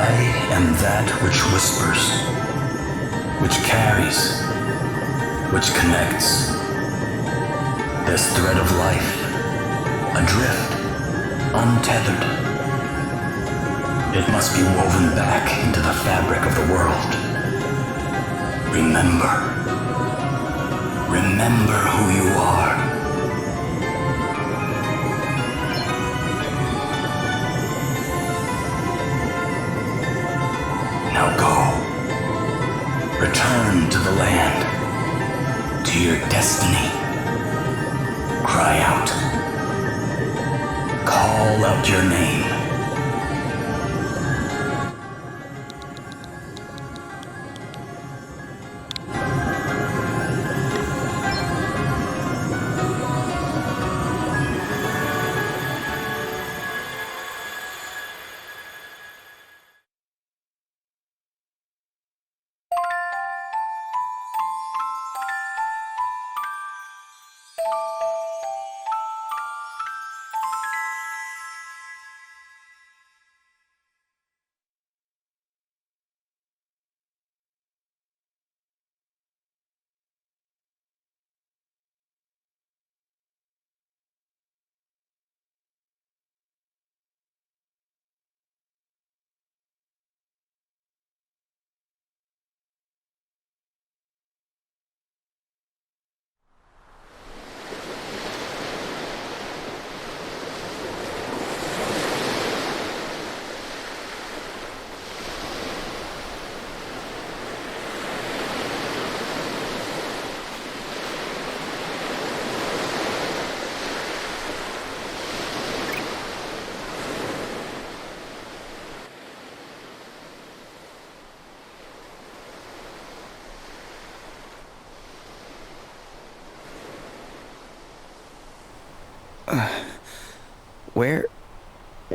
I am that which whispers, which carries, which connects. This thread of life, adrift, untethered. It must be woven back into the fabric of the world. Remember. Remember who you are. Now go. Return to the land, to your destiny. Cry out. Call out your name.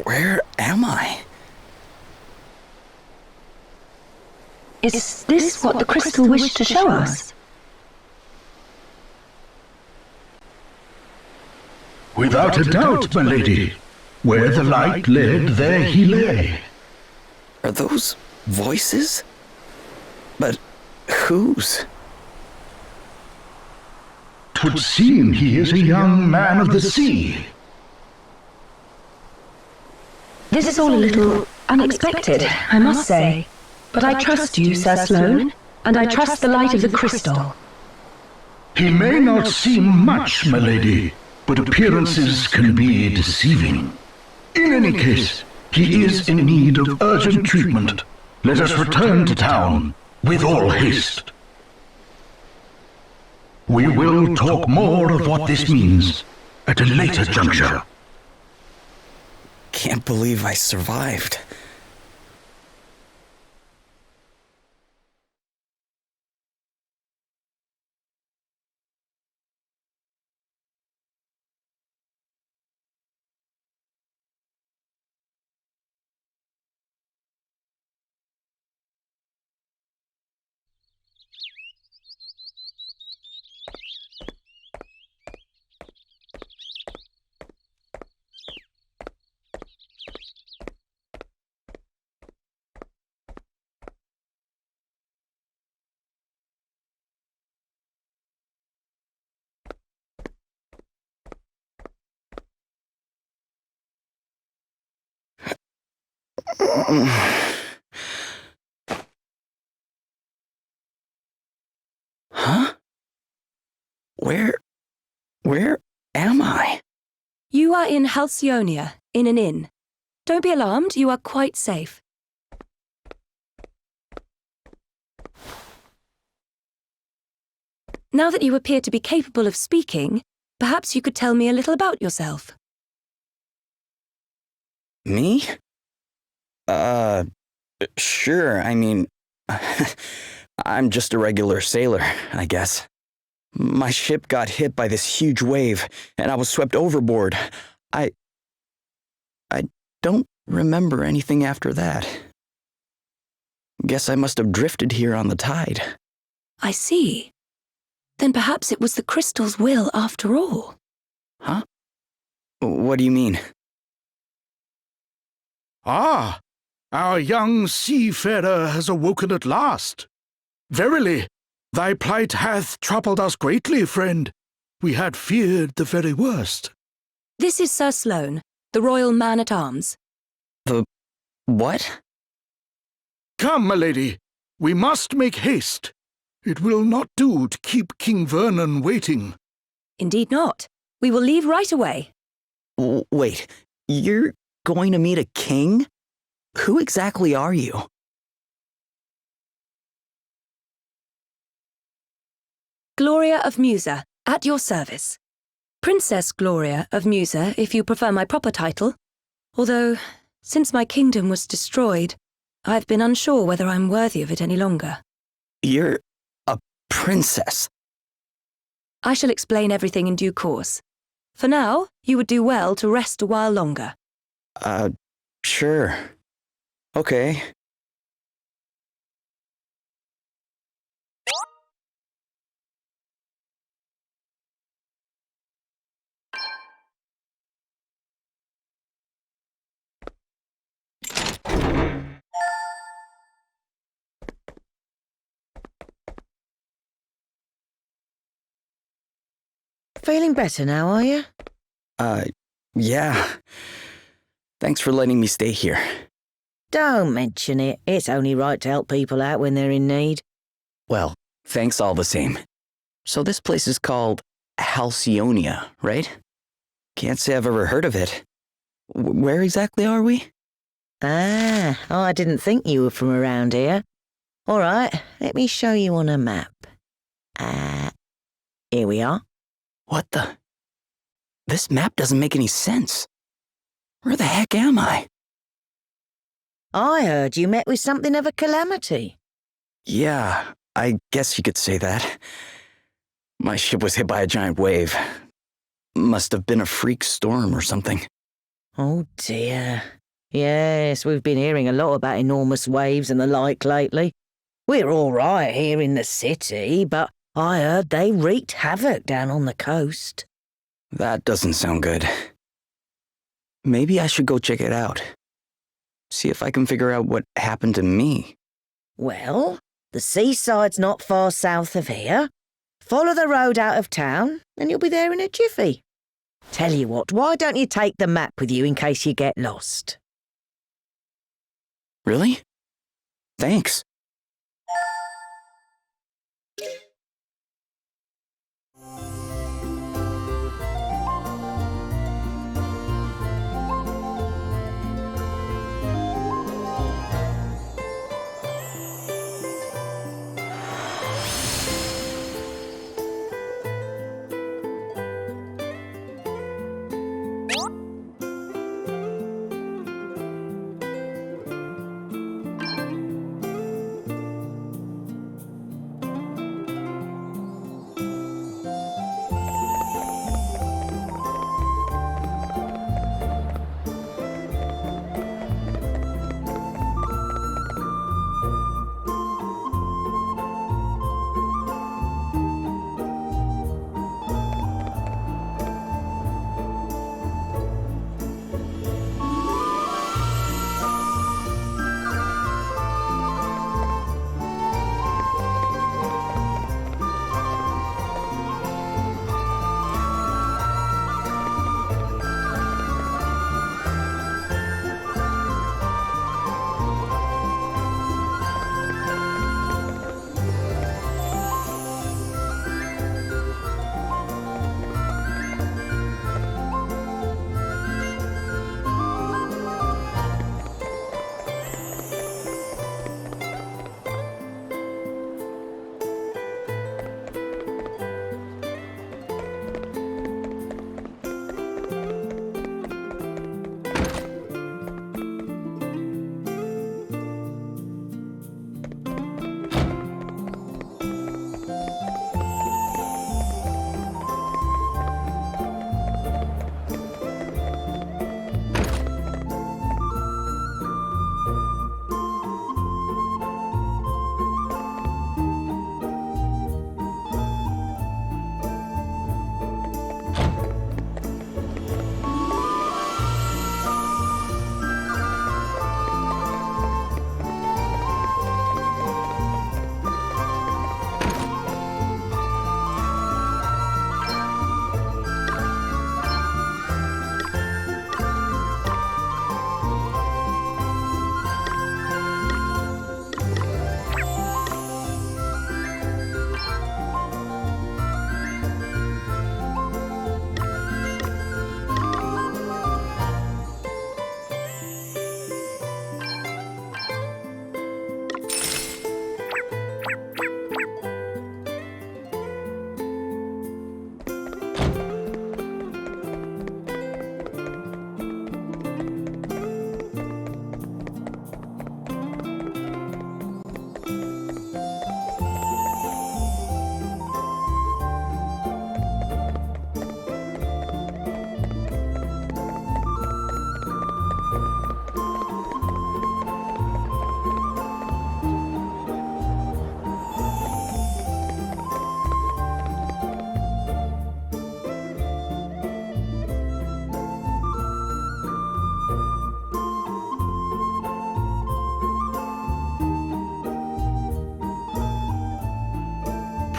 Where am I? Is this what the crystal wished to show us? Without a doubt, my lady. Where the light led, there he lay. Are those voices? But whose? 'Twould seem he is a young man of the sea. This is all a little unexpected, I must say. But I trust you, Sir Sloane, and I trust the light of the crystal. He may not seem much, my lady, but appearances can be deceiving. In any case, he is in need of urgent treatment. Let us return to town with all haste. We will talk more of what this means at a later juncture. Can't believe I survived. Huh? Where am I? You are in Halcyonia, in an inn. Don't be alarmed, you are quite safe. Now that you appear to be capable of speaking, perhaps you could tell me a little about yourself. Me? Sure, I mean, I'm just a regular sailor, I guess. My ship got hit by this huge wave, and I was swept overboard. I don't remember anything after that. Guess I must have drifted here on the tide. I see. Then perhaps it was the crystal's will after all. Huh? What do you mean? Ah, our young seafarer has awoken at last. Verily, thy plight hath troubled us greatly, friend. We had feared the very worst. This is Sir Sloane, the royal man-at-arms. The what? Come, my lady, we must make haste. It will not do to keep King Vernon waiting. Indeed not. We will leave right away. Wait, you're going to meet a king? Who exactly are you? Gloria of Musa, at your service. Princess Gloria of Musa, if you prefer my proper title. Although, since my kingdom was destroyed, I've been unsure whether I'm worthy of it any longer. You're a princess. I shall explain everything in due course. For now, you would do well to rest a while longer. Sure. Okay. Feeling better now, are you? Yeah. Thanks for letting me stay here. Don't mention it. It's only right to help people out when they're in need. Well, thanks all the same. So this place is called Halcyonia, right? Can't say I've ever heard of it. Where exactly are we? I didn't think you were from around here. All right, let me show you on a map. Here we are. What the? This map doesn't make any sense. Where the heck am I? I heard you met with something of a calamity. Yeah, I guess you could say that. My ship was hit by a giant wave. Must have been a freak storm or something. Oh dear. Yes, we've been hearing a lot about enormous waves and the like lately. We're all right here in the city, but I heard they wreaked havoc down on the coast. That doesn't sound good. Maybe I should go check it out. See if I can figure out what happened to me. Well, the seaside's not far south of here. Follow the road out of town, and you'll be there in a jiffy. Tell you what, why don't you take the map with you in case you get lost? Really? Thanks.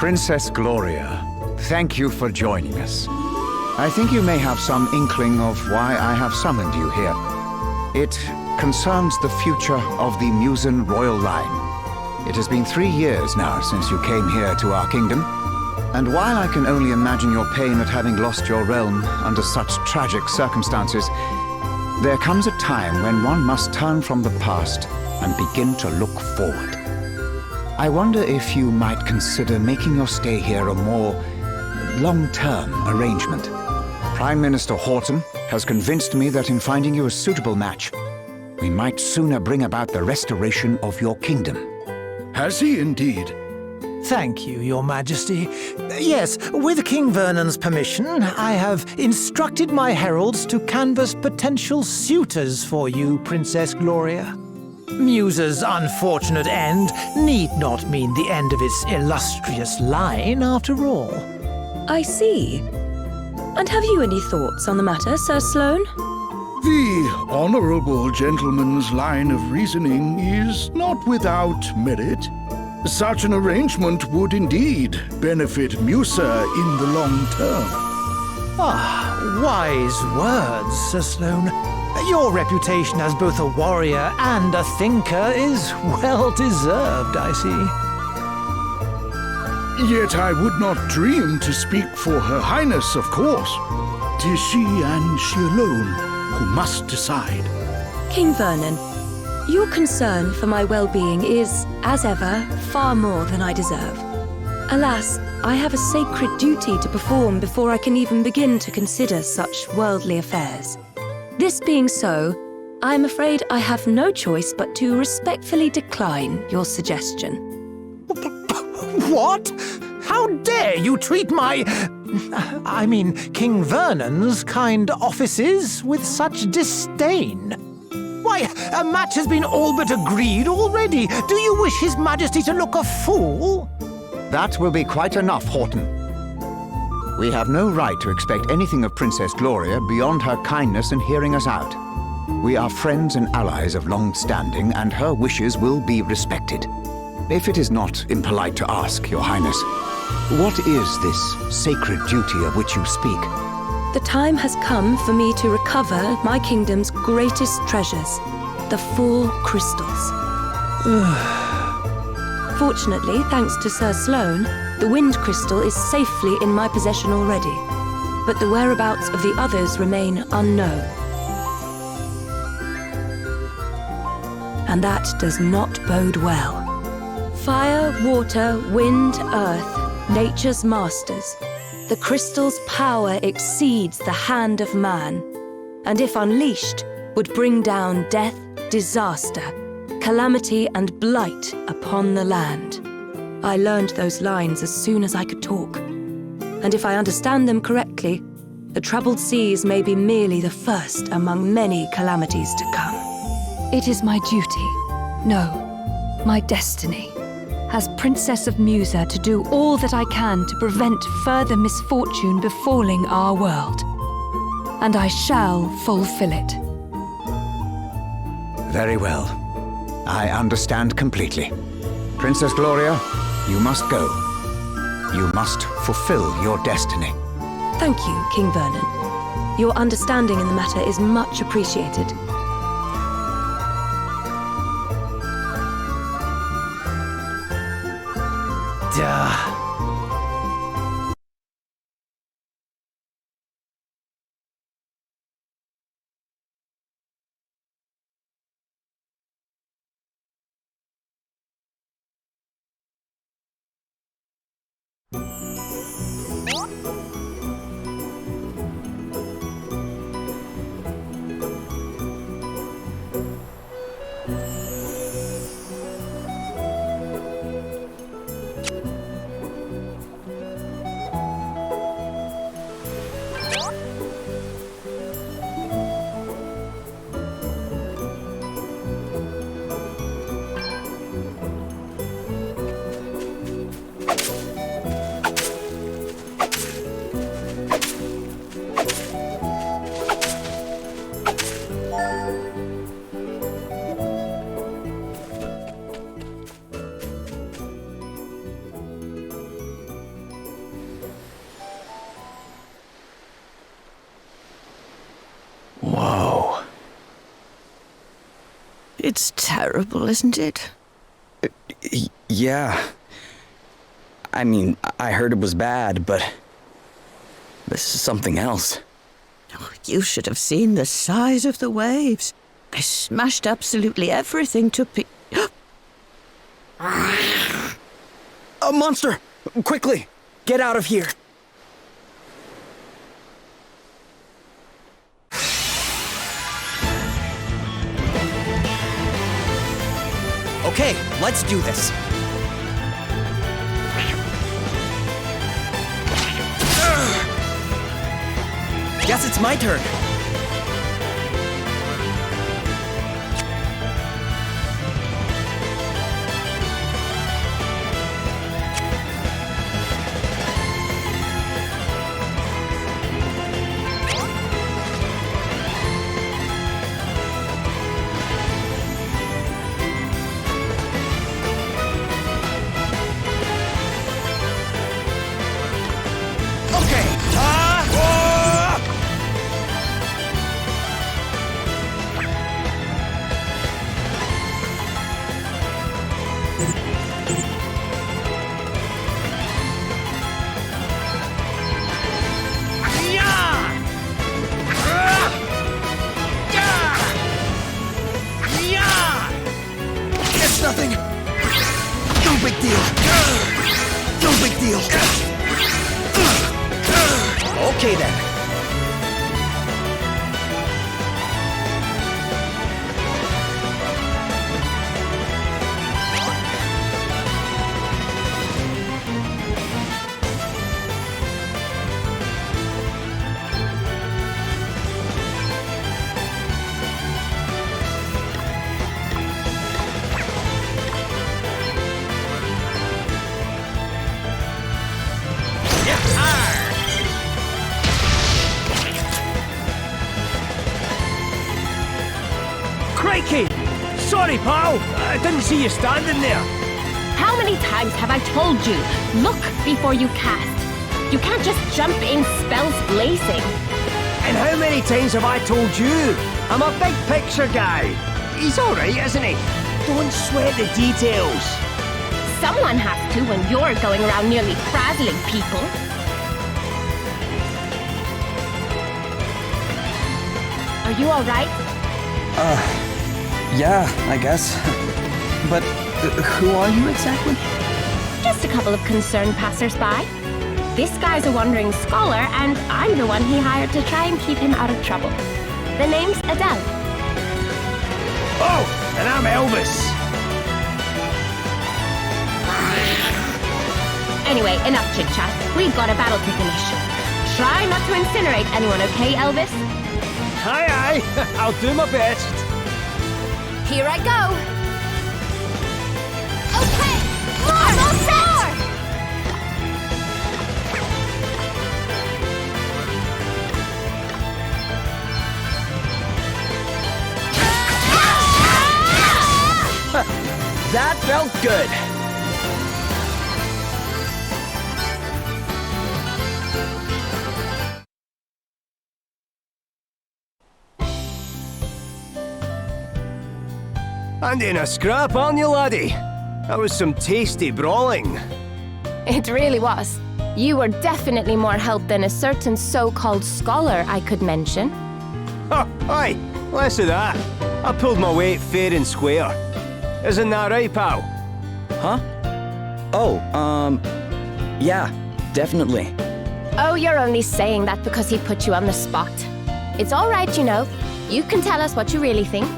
Princess Gloria, thank you for joining us. I think you may have some inkling of why I have summoned you here. It concerns the future of the Musen royal line. It has been 3 years now since you came here to our kingdom, and while I can only imagine your pain at having lost your realm under such tragic circumstances, there comes a time when one must turn from the past and begin to look forward. I wonder if you might consider making your stay here a more long-term arrangement. Prime Minister Horton has convinced me that in finding you a suitable match, we might sooner bring about the restoration of your kingdom. Has he indeed? Thank you, Your Majesty. Yes, with King Vernon's permission, I have instructed my heralds to canvass potential suitors for you, Princess Gloria. Musa's unfortunate end need not mean the end of its illustrious line, after all. I see. And have you any thoughts on the matter, Sir Sloane? The honorable gentleman's line of reasoning is not without merit. Such an arrangement would indeed benefit Musa in the long term. Ah, wise words, Sir Sloane. Your reputation as both a warrior and a thinker is well deserved, I see. Yet I would not dream to speak for Her Highness, of course. 'Tis she and she alone who must decide. King Vernon, your concern for my well-being is, as ever, far more than I deserve. Alas, I have a sacred duty to perform before I can even begin to consider such worldly affairs. This being so, I am afraid I have no choice but to respectfully decline your suggestion. What? How dare you treat King Vernon's kind offices with such disdain? Why, a match has been all but agreed already. Do you wish His Majesty to look a fool? That will be quite enough, Horton. We have no right to expect anything of Princess Gloria beyond her kindness in hearing us out. We are friends and allies of long standing, and her wishes will be respected. If it is not impolite to ask, Your Highness, what is this sacred duty of which you speak? The time has come for me to recover my kingdom's greatest treasures, the 4 crystals. Fortunately, thanks to Sir Sloane, the wind crystal is safely in my possession already, but the whereabouts of the others remain unknown. And that does not bode well. Fire, water, wind, earth, nature's masters. The crystal's power exceeds the hand of man, and if unleashed, would bring down death, disaster, calamity and blight upon the land. I learned those lines as soon as I could talk. And if I understand them correctly, the troubled seas may be merely the first among many calamities to come. It is my duty, no, my destiny, as Princess of Musa, to do all that I can to prevent further misfortune befalling our world. And I shall fulfill it. Very well. I understand completely. Princess Gloria, you must go. You must fulfill your destiny. Thank you, King Vernon. Your understanding in the matter is much appreciated. Duh. It's terrible, isn't it? Yeah. I mean, I heard it was bad, but this is something else. You should have seen the size of the waves. They smashed absolutely everything to A monster! Quickly! Get out of here! Okay, let's do this. Guess it's my turn. Nothing. No big deal. No big deal. Okay then. Crikey! Sorry, pal. I didn't see you standing there. How many times have I told you, look before you cast? You can't just jump in spells blazing. And how many times have I told you? I'm a big picture guy. He's alright, isn't he? Don't sweat the details. Someone has to when you're going around nearly frazzling people. Are you alright? Yeah, I guess. But who are you exactly? Just a couple of concerned passers-by. This guy's a wandering scholar, and I'm the one he hired to try and keep him out of trouble. The name's Adele. Oh, and I'm Elvis. Anyway, enough chit-chat. We've got a battle to finish. Try not to incinerate anyone, okay, Elvis? Aye, aye. I'll do my best. Here I go! Okay! I'm all set! That felt good. And in a scrap, aren't you, laddie? That was some tasty brawling. It really was. You were definitely more help than a certain so-called scholar I could mention. Oh, aye, less of that. I pulled my weight fair and square. Isn't that right, pal? Huh? Oh, yeah, definitely. Oh, you're only saying that because he put you on the spot. It's all right, you know. You can tell us what you really think.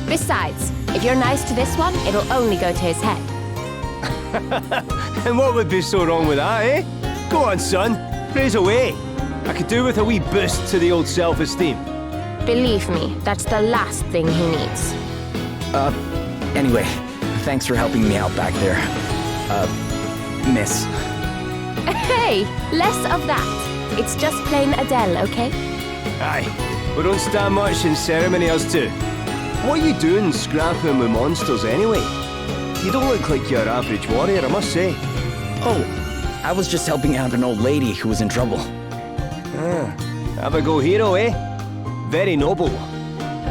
Besides, if you're nice to this one, it'll only go to his head. And what would be so wrong with that, eh? Go on, son. Praise away. I could do with a wee boost to the old self-esteem. Believe me, that's the last thing he needs. Anyway, thanks for helping me out back there. Miss. Hey, less of that. It's just plain Adele, okay? Aye, we don't stand much in ceremony, us two. What are you doing scrapping with monsters anyway? You don't look like your average warrior, I must say. Oh, I was just helping out an old lady who was in trouble. Have a go hero, eh? Very noble.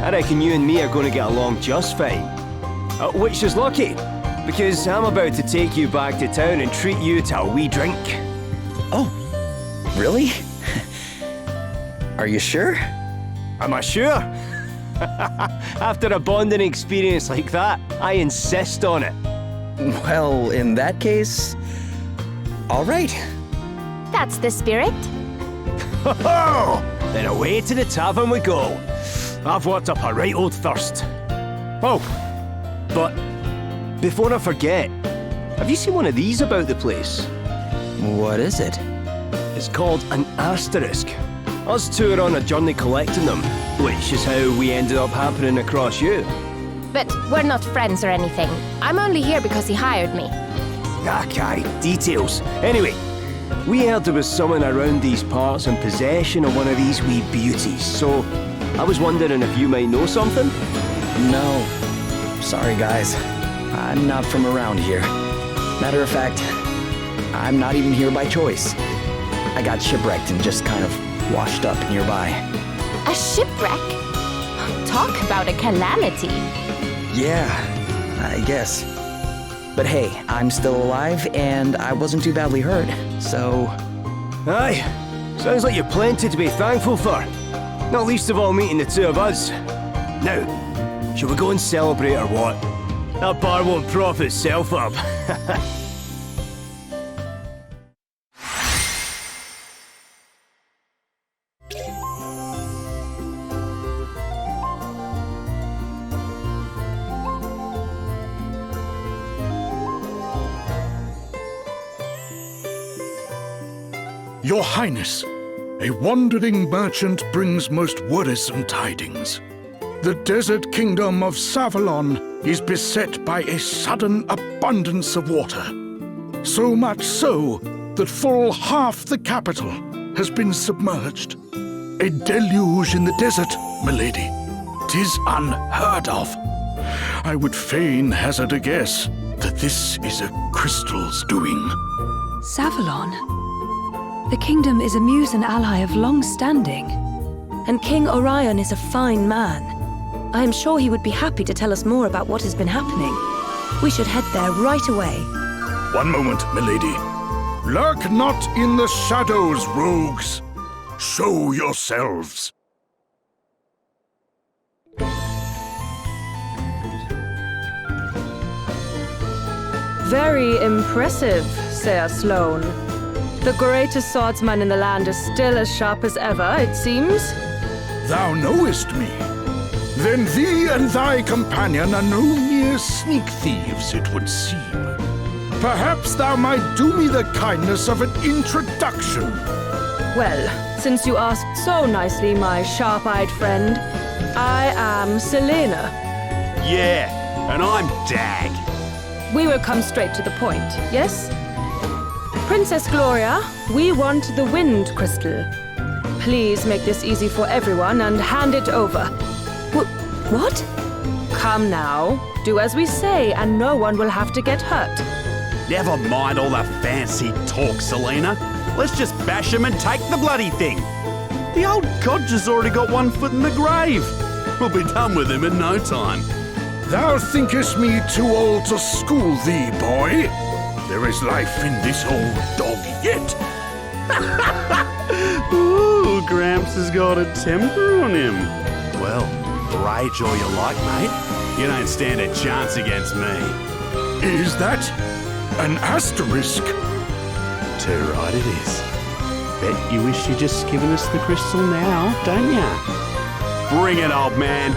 I reckon you and me are going to get along just fine. Which is lucky, because I'm about to take you back to town and treat you to a wee drink. Oh, really? Are you sure? Am I sure? After a bonding experience like that, I insist on it. Well, in that case, all right. That's the spirit. Ho-ho! Then away to the tavern we go. I've worked up a right old thirst. Oh, but before I forget, have you seen one of these about the place? What is it? It's called an asterisk. Us two are on a journey collecting them, which is how we ended up happening across you. But we're not friends or anything. I'm only here because he hired me. Okay, details. Anyway, we heard there was someone around these parts in possession of one of these wee beauties, so I was wondering if you might know something? No. Sorry, guys. I'm not from around here. Matter of fact, I'm not even here by choice. I got shipwrecked and just kind of washed up nearby. A shipwreck? Talk about a calamity. Yeah, I guess. But hey, I'm still alive and I wasn't too badly hurt, so... Aye, sounds like you've plenty to be thankful for. Not least of all meeting the two of us. Now, shall we go and celebrate or what? That bar won't prop itself up. Your Highness, a wandering merchant brings most worrisome tidings. The desert kingdom of Savalon is beset by a sudden abundance of water. So much so that full half the capital has been submerged. A deluge in the desert, milady. 'Tis unheard of. I would fain hazard a guess that this is a crystal's doing. Savalon? The kingdom is a Musan ally of long standing. And King Orion is a fine man. I am sure he would be happy to tell us more about what has been happening. We should head there right away. One moment, milady. Lurk not in the shadows, rogues. Show yourselves. Very impressive, Sir Sloane. The greatest swordsman in the land is still as sharp as ever, it seems. Thou knowest me. Then thee and thy companion are no mere sneak thieves, it would seem. Perhaps thou might do me the kindness of an introduction. Well, since you asked so nicely, my sharp-eyed friend, I am Selena. Yeah, and I'm Dag. We will come straight to the point, yes? Princess Gloria, we want the Wind Crystal. Please make this easy for everyone and hand it over. What? Come now, do as we say and no one will have to get hurt. Never mind all the fancy talk, Selena. Let's just bash him and take the bloody thing. The old codger's already got one foot in the grave. We'll be done with him in no time. Thou thinkest me too old to school thee, boy? There is life in this old dog yet. Ooh, Gramps has got a temper on him. Well, rage all you like, mate. You don't stand a chance against me. Is that an asterisk? Too right it is. Bet you wish you'd just given us the crystal now, don't ya? Bring it, old man.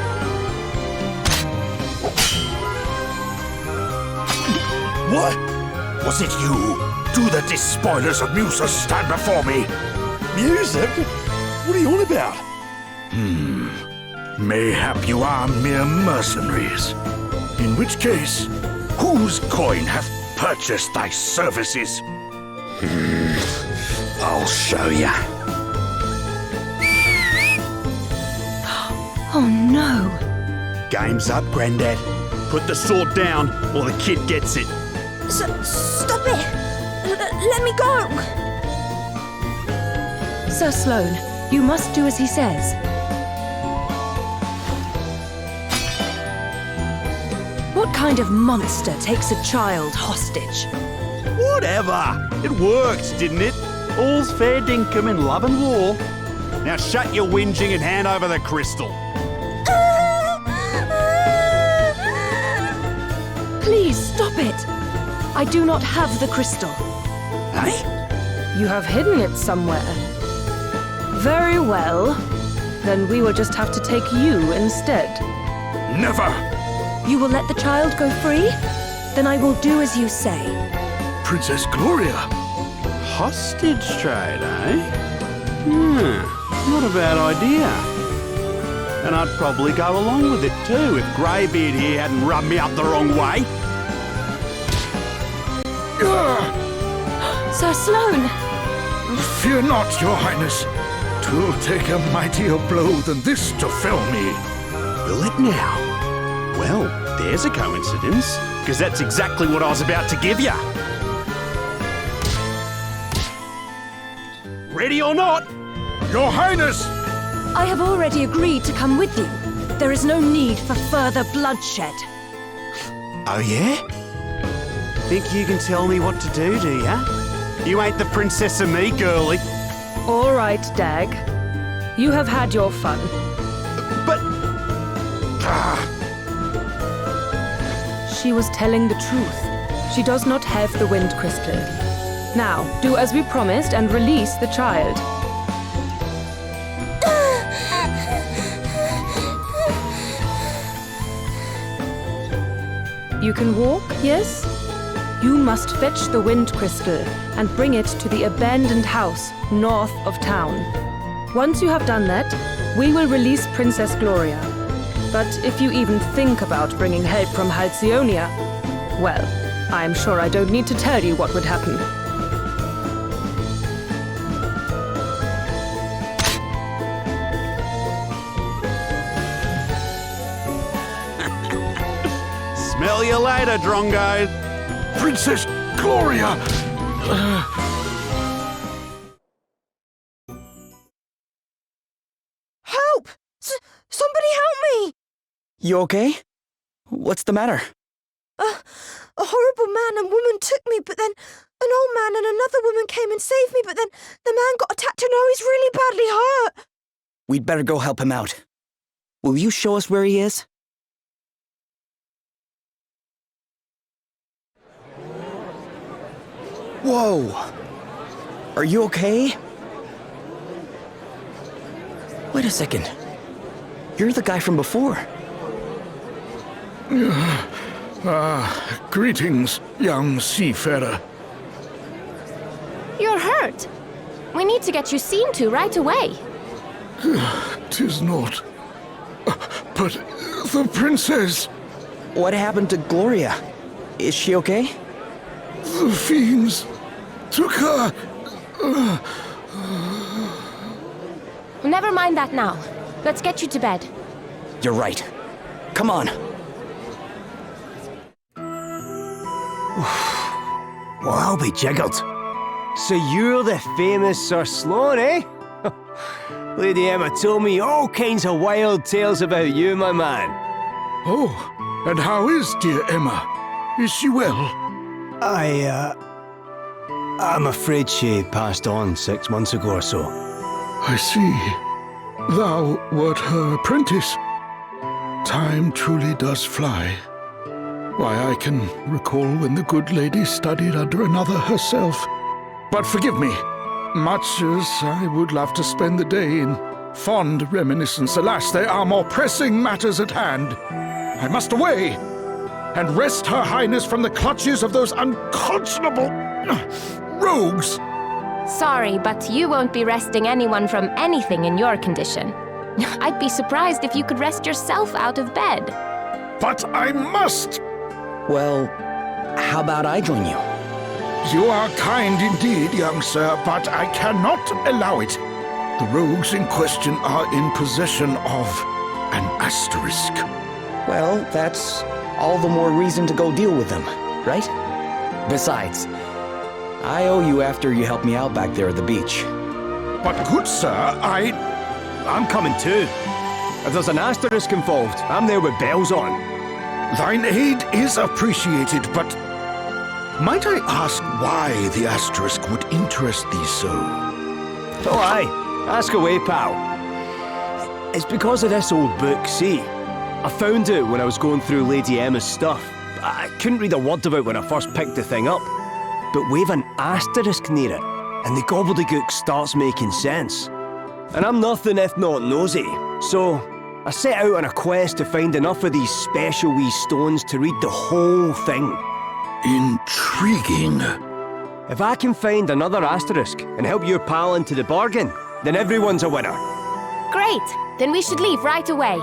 What? Was it you? Do the despoilers of Musa stand before me? Music? What are you on about? Mayhap you are mere mercenaries. In which case, whose coin hath purchased thy services? I'll show ya. Oh no. Game's up, Grandad. Put the sword down, or the kid gets it. Stop it! Let me go! Sir Sloane, you must do as he says. kind of monster takes a child hostage? Whatever. It worked, didn't it? All's fair dinkum in love and war. Now shut your whinging and hand over the crystal. Please stop it! I do not have the crystal. Hey? You have hidden it somewhere. Very well. Then we will just have to take you instead. Never! You will let the child go free? Then I will do as you say. Princess Gloria! Hostage trade, eh? Not a bad idea. And I'd probably go along with it too if Greybeard here hadn't rubbed me up the wrong way. Sir Sloane! Fear not, Your Highness. 'Twill take a mightier blow than this to fell me. Will it now? Well, there's a coincidence, because that's exactly what I was about to give you. Ready or not? Your Highness! I have already agreed to come with you. There is no need for further bloodshed. Oh yeah? Think you can tell me what to do ya? You ain't the princess of me, girlie. All right, Dag. You have had your fun. But... She was telling the truth. She does not have the wind crystal. Now, do as we promised and release the child. You can walk, yes? You must fetch the wind crystal and bring it to the abandoned house north of town. Once you have done that, we will release Princess Gloria. But if you even think about bringing help from Halcyonia, well, I am sure I don't need to tell you what would happen. Smell you later, Drongo. Princess Gloria! Help! Somebody help me! You okay? What's the matter? A horrible man and woman took me, but then an old man and another woman came and saved me, but then the man got attacked and now he's really badly hurt. We'd better go help him out. Will you show us where he is? Whoa! Are you okay? Wait a second. You're the guy from before. Greetings, young seafarer. You're hurt. We need to get you seen to right away. 'Tis not. But the princess... What happened to Gloria? Is she okay? The fiends took her. Never mind that now. Let's get you to bed. You're right. Come on. Well, I'll be jiggled. So you're the famous Sir Sloane, eh? Lady Emma told me all kinds of wild tales about you, my man. Oh, and how is dear Emma? Is she well? I'm afraid she passed on 6 months ago or so. I see. Thou wert her apprentice. Time truly does fly. Why, I can recall when the good lady studied under another herself. But forgive me, much as I would love to spend the day in fond reminiscence, alas, there are more pressing matters at hand. I must away and wrest Her Highness from the clutches of those unconscionable rogues. Sorry, but you won't be resting anyone from anything in your condition. I'd be surprised if you could rest yourself out of bed. But I must! Well, how about I join you? You are kind indeed, young sir, but I cannot allow it. The rogues in question are in possession of an asterisk. Well, that's all the more reason to go deal with them, right? Besides, I owe you after you helped me out back there at the beach. But good sir, I'm coming too. If there's an asterisk involved, I'm there with bells on. Thine aid is appreciated, but might I ask why the asterisk would interest thee so? Oh, aye. Ask away, pal. It's because of this old book, see? I found it when I was going through Lady Emma's stuff. I couldn't read a word of it when I first picked the thing up. But we've an asterisk near it, and the gobbledygook starts making sense. And I'm nothing if not nosy, so I set out on a quest to find enough of these special wee stones to read the whole thing. Intriguing. If I can find another asterisk and help your pal into the bargain, then everyone's a winner. Great! Then we should leave right away.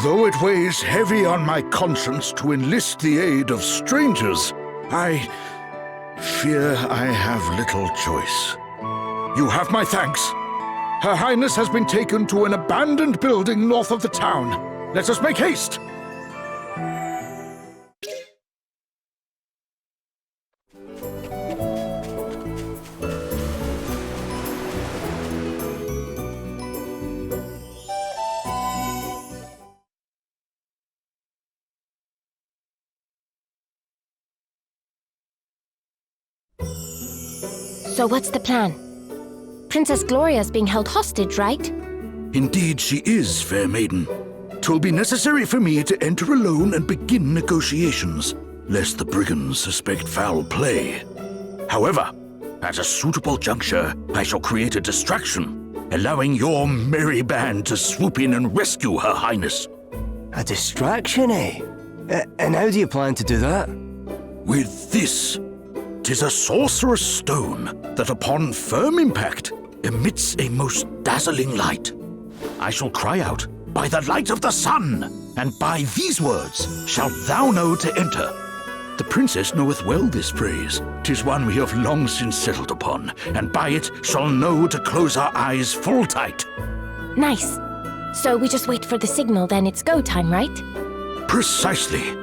Though it weighs heavy on my conscience to enlist the aid of strangers, I fear I have little choice. You have my thanks. Her Highness has been taken to an abandoned building north of the town. Let us make haste! So what's the plan? Princess Gloria's being held hostage, right? Indeed she is, fair maiden. 'Twill be necessary for me to enter alone and begin negotiations, lest the brigands suspect foul play. However, at a suitable juncture, I shall create a distraction, allowing your merry band to swoop in and rescue Her Highness. A distraction, eh? And how do you plan to do that? With this. 'Tis a sorcerer's stone that upon firm impact emits a most dazzling light. I shall cry out, "By the light of the sun!" and by these words shalt thou know to enter. The princess knoweth well this phrase. 'Tis one we have long since settled upon, and by it shall know to close our eyes full tight. Nice. So we just wait for the signal, then it's go time, right? Precisely.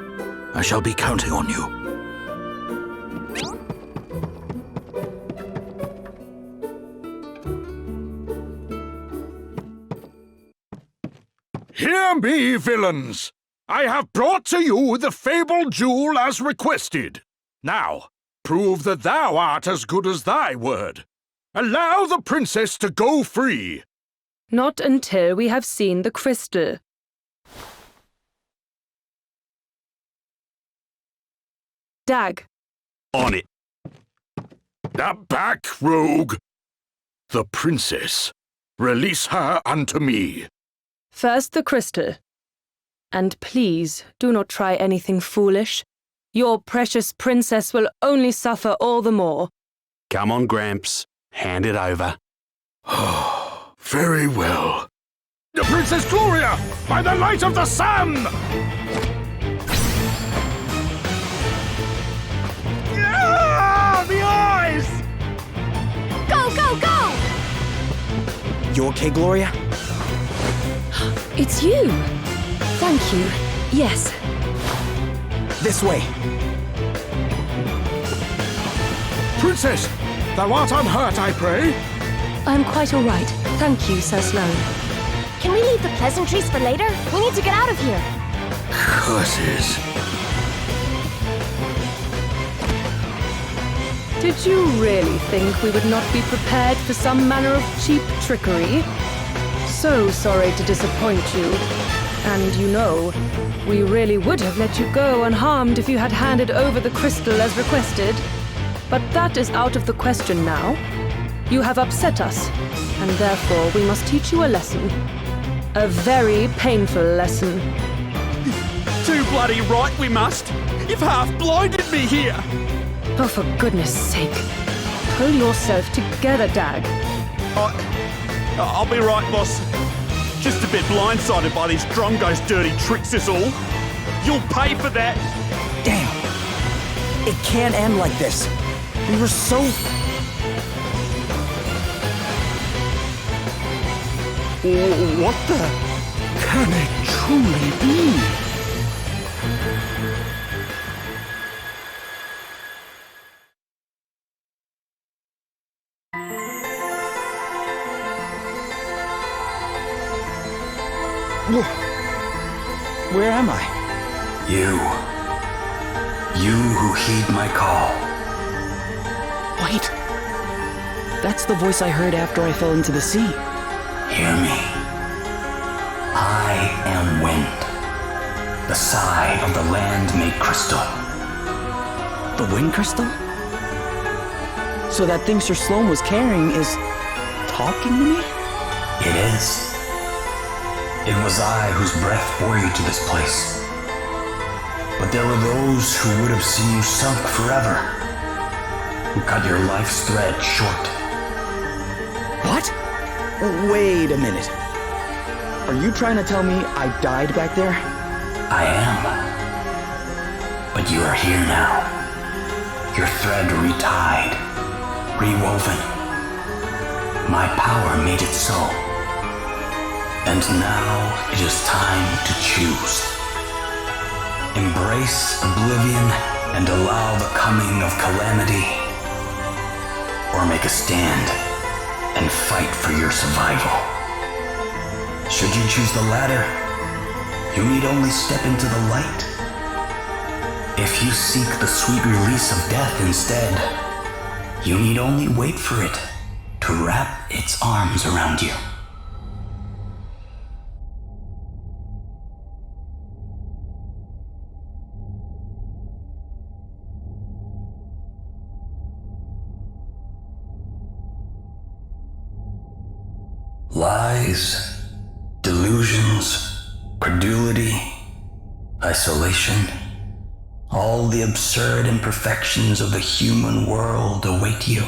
I shall be counting on you. Hear me, villains! I have brought to you the fabled jewel as requested. Now, prove that thou art as good as thy word. Allow the princess to go free. Not until we have seen the crystal. Dag. On it. Back, rogue! The princess. Release her unto me. First the crystal. And please, do not try anything foolish. Your precious princess will only suffer all the more. Come on, Gramps. Hand it over. Very well. The Princess Gloria! By the light of the sun! Ah, the eyes! Go, go, go! You okay, Gloria? It's you! Thank you. Yes. This way. Princess, thou art unhurt, I pray? I'm quite all right. Thank you, Sir Sloane. Can we leave the pleasantries for later? We need to get out of here. Curses. Did you really think we would not be prepared for some manner of cheap trickery? So sorry to disappoint you. And you know, we really would have let you go unharmed if you had handed over the crystal as requested. But that is out of the question now. You have upset us, and therefore we must teach you a lesson. A very painful lesson. Too bloody right we must. You've half blinded me here. Oh, for goodness sake. Pull yourself together, Dag. I'll be right, boss. Just a bit blindsided by these Drongo's dirty tricks is all. You'll pay for that. Damn. It can't end like this. We were so... What the? Can it truly be? Where am I? You. You who heed my call. Wait. That's the voice I heard after I fell into the sea. Hear me. I am wind. The sigh of the land made crystal. The wind crystal? So that thing Sir Sloane was carrying is talking to me? It is. It was I whose breath bore you to this place. But there were those who would have seen you sunk forever, who cut your life's thread short. What? Wait a minute. Are you trying to tell me I died back there? I am. But you are here now. Your thread retied, rewoven. My power made it so. And now it is time to choose. Embrace oblivion and allow the coming of calamity, or make a stand and fight for your survival. Should you choose the latter, you need only step into the light. If you seek the sweet release of death instead, you need only wait for it to wrap its arms around you. Lies, delusions, credulity, isolation, all the absurd imperfections of the human world await you.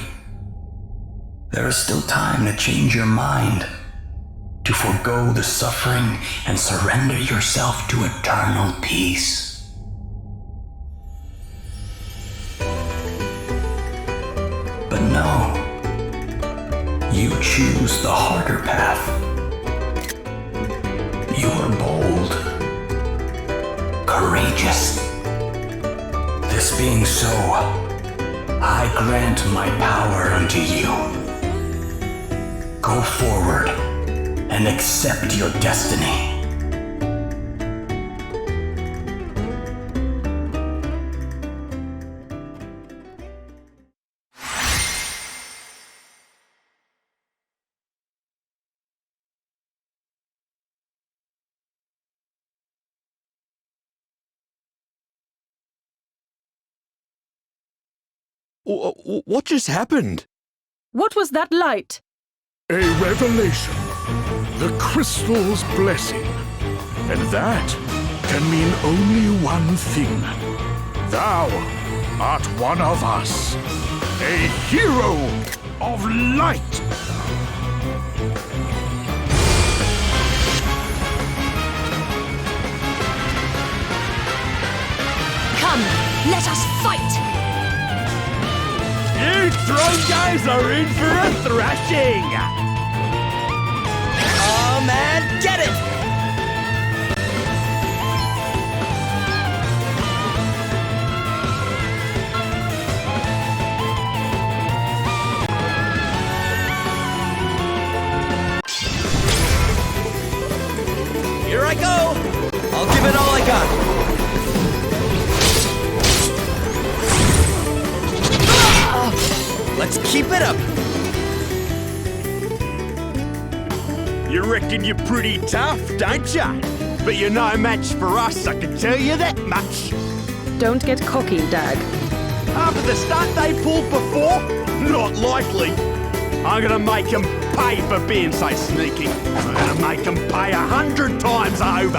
There is still time to change your mind, to forego the suffering and surrender yourself to eternal peace. But no, you choose the harder path. You are bold, courageous. This being so, I grant my power unto you. Go forward and accept your destiny. What just happened? What was that light? A revelation. The crystal's blessing. And that can mean only one thing. Thou art one of us. A hero of light. Come, let us fight! You throne guys are in for a thrashing! Oh man, get it! Here I go! I'll give it all I got! Let's keep it up! You reckon you're pretty tough, don't ya? But you're no match for us, I can tell you that much. Don't get cocky, Dag. After the stunt they pulled before? Not likely. I'm gonna make them pay for being so sneaky. I'm gonna make them pay 100 times over.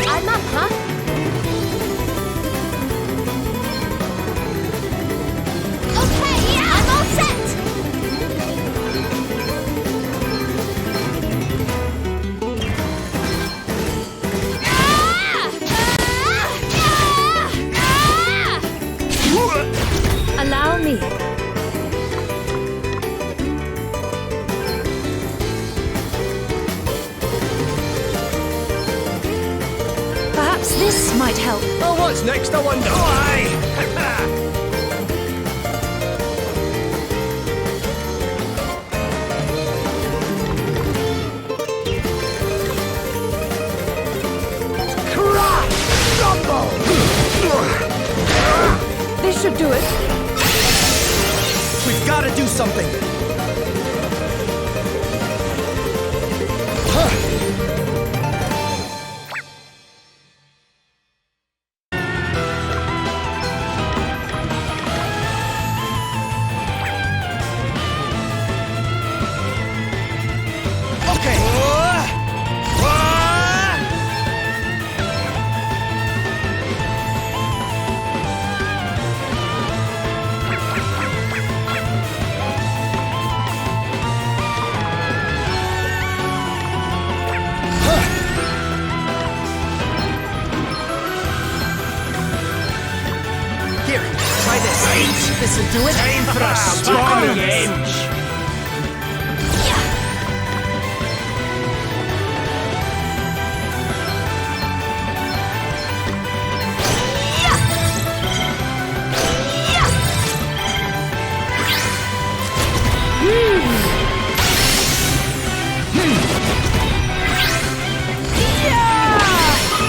I'm up, huh? Okay, I'm all set! Allow me. Perhaps this might help. Oh, what's next, I wonder? Crash! Stop should do it. We've got to do something. This'll do it. Time for a strong revenge.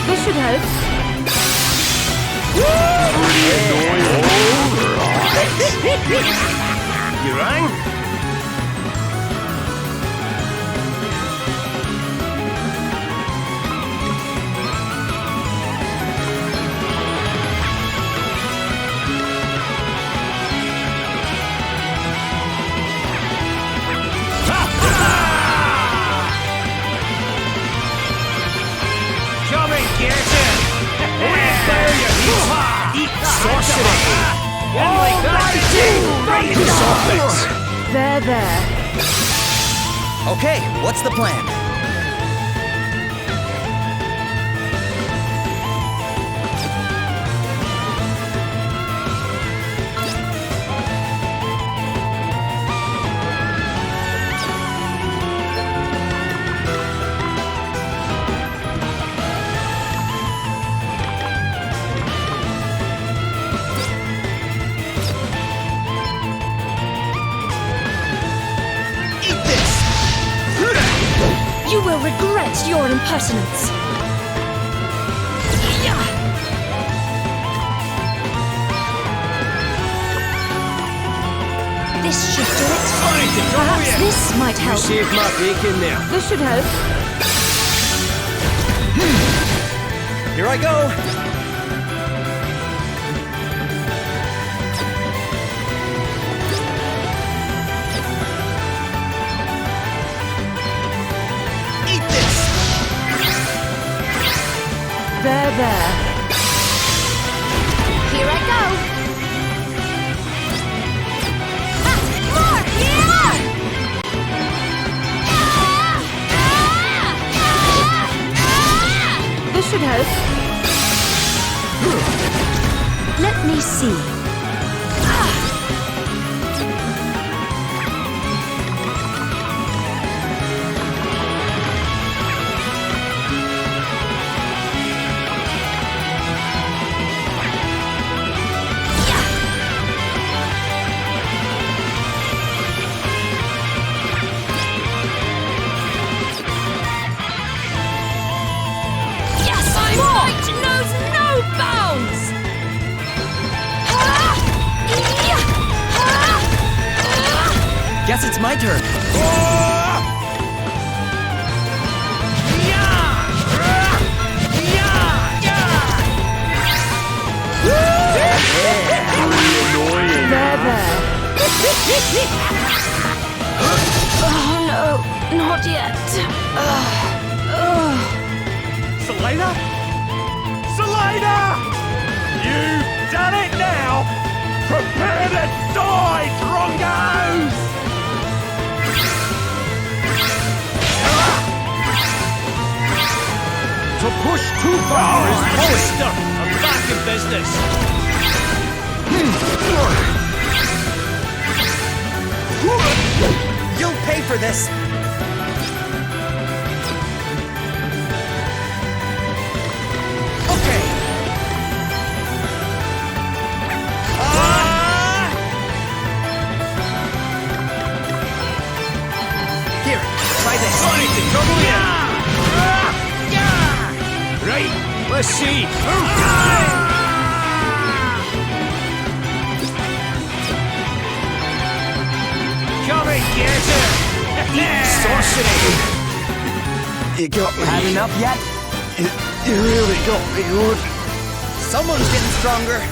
This should help. You rang? Come and get it! Sorcery! There. Okay, what's the plan? You will regret your impertinence. This should do it. Perhaps this might help. You saved my bacon there. This should help. Here I go. There. Here I go. More! Yeah! This should help. Let me see. Guess it's my turn. There. Oh no, not yet. Selena? Selena! You've done it now! Prepare to die, Drongos! To push too far is Hollister! I'm back in business! You'll pay for this! Okay! Here, try this! Right, let's see! Get it! Sorcery! You got me. Had enough yet? You really got me good. Someone's getting stronger.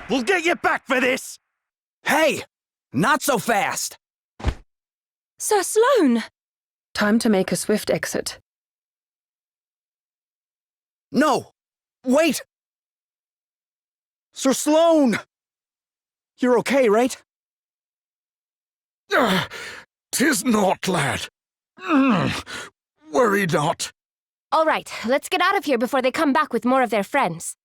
We'll get you back for this! Hey! Not so fast! Sir Sloane! Time to make a swift exit. No! Wait! Sir Sloane! You're okay, right? 'Tis not, lad. Worry not. All right, let's get out of here before they come back with more of their friends.